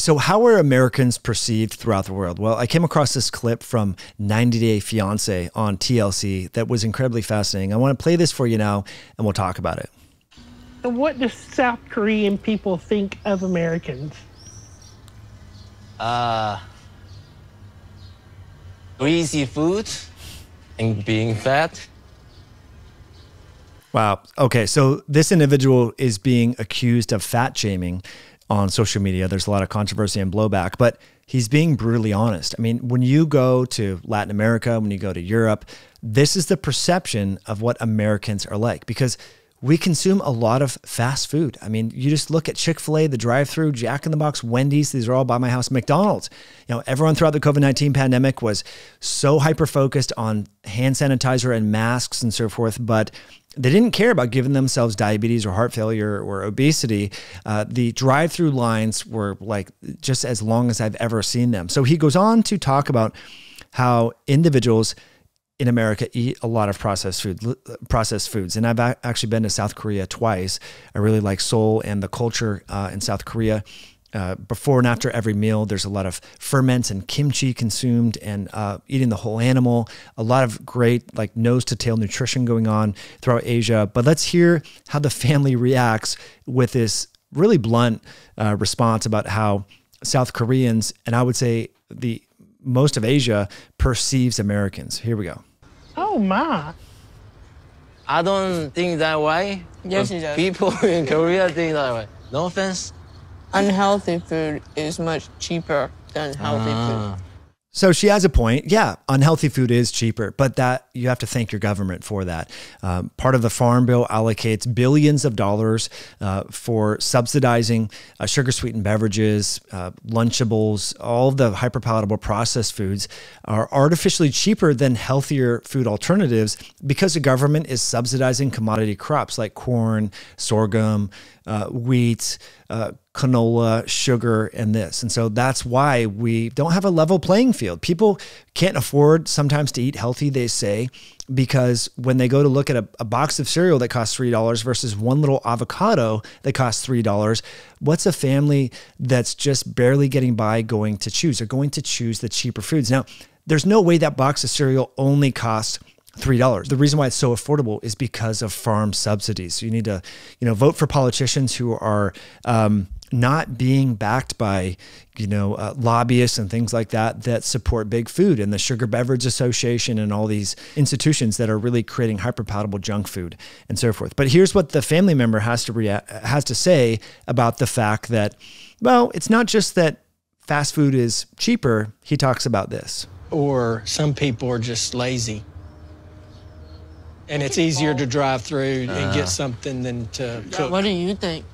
So how are Americans perceived throughout the world? Well, I came across this clip from 90 Day Fiancé on TLC that was incredibly fascinating. I want to play this for you now, and we'll talk about it. What do South Korean people think of Americans? Greasy food and being fat. Wow. Okay, so this individual is being accused of fat shaming on social media. There's a lot of controversy and blowback, but he's being brutally honest. I mean, when you go to Latin America, when you go to Europe, this is the perception of what Americans are like, because we consume a lot of fast food. I mean, you just look at Chick-fil-A, the drive-thru, Jack in the Box, Wendy's, these are all by my house, McDonald's. You know, everyone throughout the COVID-19 pandemic was so hyper-focused on hand sanitizer and masks and so forth, but they didn't care about giving themselves diabetes or heart failure or obesity. The drive-through lines were like just as long as I've ever seen them. So he goes on to talk about how individuals in America eat a lot of processed foods. And I've actually been to South Korea twice. I really like Seoul and the culture in South Korea. Before and after every meal, there's a lot of ferments and kimchi consumed, and eating the whole animal. A lot of great like nose to tail nutrition going on throughout Asia. But let's hear how the family reacts with this really blunt response about how South Koreans, and I would say most of Asia, perceives Americans. Here we go. Oh my. I don't think that way. Yes, he does. People in Korea think that way. No offense. Unhealthy food is much cheaper than healthy food. So she has a point. Yeah, unhealthy food is cheaper, but that you have to thank your government for that. Part of the Farm Bill allocates billions of dollars for subsidizing sugar-sweetened beverages, Lunchables. All of the hyperpalatable processed foods are artificially cheaper than healthier food alternatives because the government is subsidizing commodity crops like corn, sorghum, wheat, canola, sugar, and this. And so that's why we don't have a level playing field. People can't afford sometimes to eat healthy, they say, because when they go to look at a box of cereal that costs $3 versus one little avocado that costs $3, what's a family that's just barely getting by going to choose? They're going to choose the cheaper foods. Now, there's no way that box of cereal only costs $3. The reason why it's so affordable is because of farm subsidies. So you need to, vote for politicians who are not being backed by, lobbyists and things like that support big food, and the Sugar Beverage Association and all these institutions that are really creating hyperpalatable junk food and so forth. But here's what the family member has to say about the fact that, well, it's not just that fast food is cheaper. He talks about this. Or some people are just lazy. And it's easier to drive through and get something than to cook. What do you think?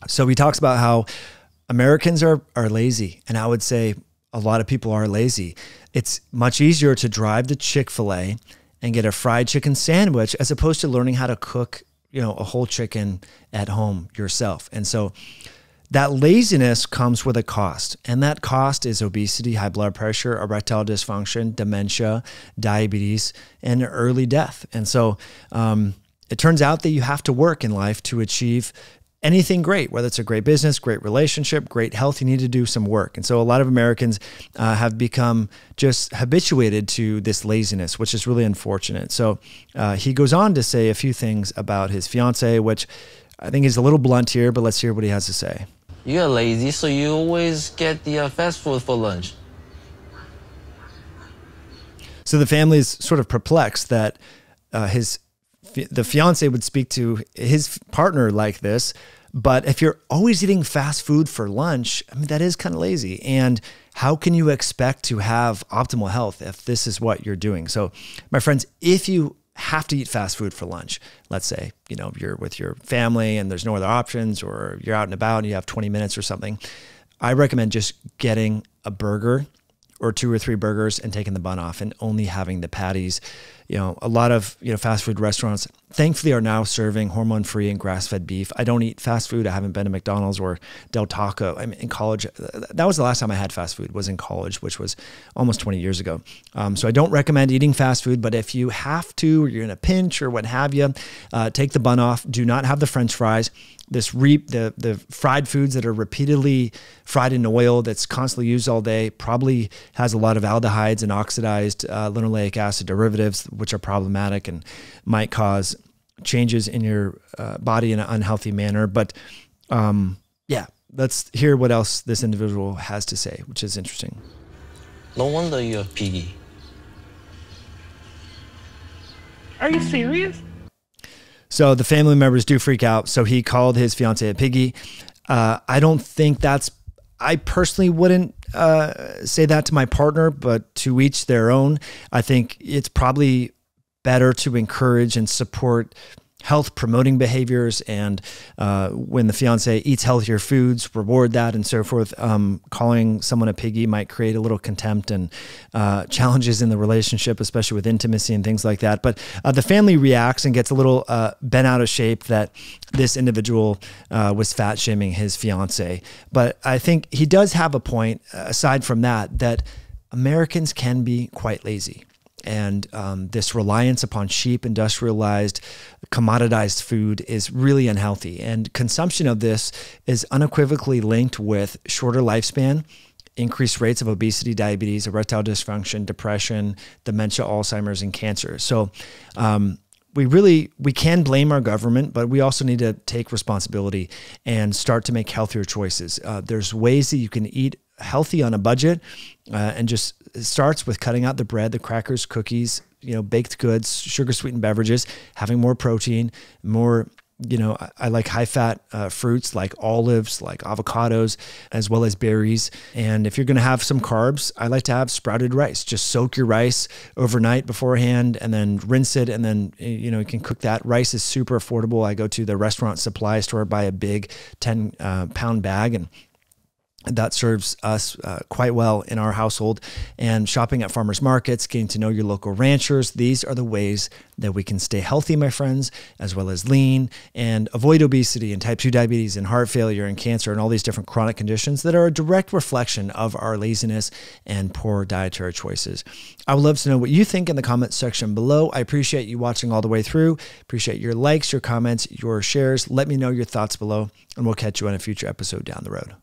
So he talks about how Americans are lazy. And I would say a lot of people are lazy. It's much easier to drive to Chick-fil-A and get a fried chicken sandwich as opposed to learning how to cook, a whole chicken at home yourself. And so that laziness comes with a cost, and that cost is obesity, high blood pressure, erectile dysfunction, dementia, diabetes, and early death. And so it turns out that you have to work in life to achieve anything great, whether it's a great business, great relationship, great health. You need to do some work. And so a lot of Americans have become just habituated to this laziness, which is really unfortunate. So he goes on to say a few things about his fiance, which I think is a little blunt here, but let's hear what he has to say. You're lazy, so you always get the fast food for lunch. So the family is sort of perplexed that the fiance would speak to his partner like this. But if you're always eating fast food for lunch, I mean, that is kind of lazy. And how can you expect to have optimal health if this is what you're doing? So my friends, if you have to eat fast food for lunch, let's say, you're with your family and there's no other options, or you're out and about and you have 20 minutes or something, I recommend just getting a burger or 2 or 3 burgers and taking the bun off and only having the patties. a lot of, fast food restaurants, thankfully, are now serving hormone-free and grass-fed beef. I don't eat fast food. I haven't been to McDonald's or Del Taco. I mean, in college, that was the last time I had fast food, was in college, which was almost 20 years ago. So I don't recommend eating fast food, but if you have to, or you're in a pinch or what have you, take the bun off. Do not have the French fries. The fried foods that are repeatedly fried in oil that's constantly used all day probably has a lot of aldehydes and oxidized linoleic acid derivatives, which are problematic and might cause changes in your body in an unhealthy manner. But let's hear what else this individual has to say, which is interesting. No wonder you're Piggy. Are you serious? So the family members do freak out. So he called his fiancée a piggy. I don't think I personally wouldn't say that to my partner, but to each their own. I think it's probably better to encourage and support health promoting behaviors. And when the fiance eats healthier foods, reward that and so forth. Calling someone a piggy might create a little contempt and challenges in the relationship, especially with intimacy and things like that. But the family reacts and gets a little bent out of shape that this individual was fat shaming his fiance. But I think he does have a point, aside from that Americans can be quite lazy. And this reliance upon cheap, industrialized, commoditized food is really unhealthy. And consumption of this is unequivocally linked with shorter lifespan, increased rates of obesity, diabetes, erectile dysfunction, depression, dementia, Alzheimer's, and cancer. So we can blame our government, but we also need to take responsibility and start to make healthier choices. There's ways that you can eat healthy on a budget, and just it starts with cutting out the bread, the crackers, cookies, baked goods, sugar sweetened beverages, having more protein, more, I like high fat fruits like olives, like avocados, as well as berries. And if you're going to have some carbs, I like to have sprouted rice. Just soak your rice overnight beforehand and then rinse it. And then, you can cook that. Rice is super affordable. I go to the restaurant supply store, buy a big 10-pound bag, and that serves us quite well in our household. And shopping at farmers markets, getting to know your local ranchers. These are the ways that we can stay healthy, my friends, as well as lean and avoid obesity and type 2 diabetes and heart failure and cancer and all these different chronic conditions that are a direct reflection of our laziness and poor dietary choices. I would love to know what you think in the comments section below. I appreciate you watching all the way through. Appreciate your likes, your comments, your shares. Let me know your thoughts below, and we'll catch you on a future episode down the road.